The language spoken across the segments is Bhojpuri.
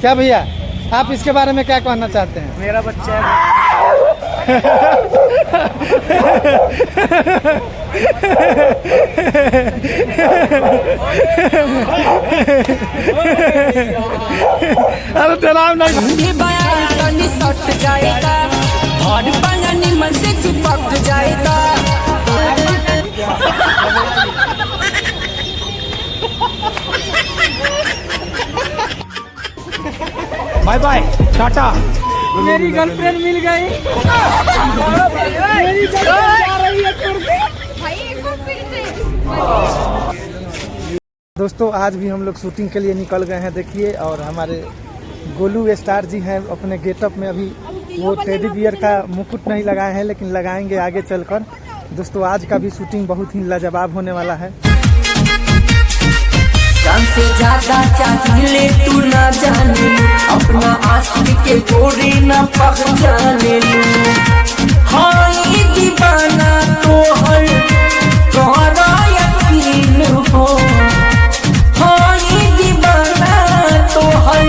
क्या भैया आप इसके बारे में क्या कहना चाहते हैं? मेरा बच्चा है। अरे तेरा नहीं सट जाएगा और बंगनी मन से चिपक जाएगा। Bye bye tata. मेरी गर्लफ्रेंड मिल गई। मेरी गर्लफ्रेंड आ रही है तुर्की। दोस्तों आज भी हम लोग शूटिंग के लिए निकल गए हैं देखिए, और हमारे गोलू स्टार जी हैं अपने गेटअप में। अभी वो टेडी बियर का मुकुट नहीं लगाए हैं लेकिन लगाएंगे आगे चलकर। दोस्तों आज का भी शूटिंग बहुत ही लाजवाब होने वाला है। जान से ज्यादा चाहिए तू ना जाने, अपना आशिक के गोरे ना पहचाने लू। हाँ ये दीवाना तो हर तोहरा यकीन हो। हाँ ये दीवाना तो हर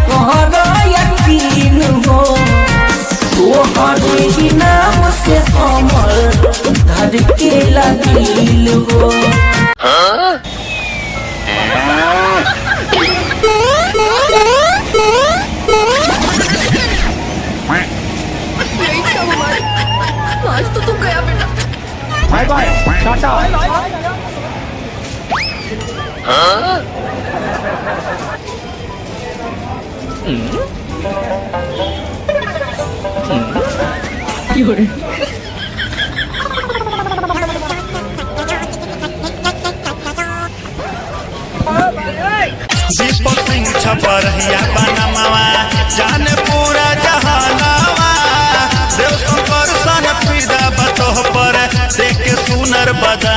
तोहरा यकीन हो। तोहरे ही नाम से हमर धड़केला दिल हो। आज तो तू गया बेटा। Bye bye tata. Deepak Singh Chhaprahiya बनमवा जाने पूरा जहानावा। देव शंकर सन फिदा बतोह पर देख के सुनर बदा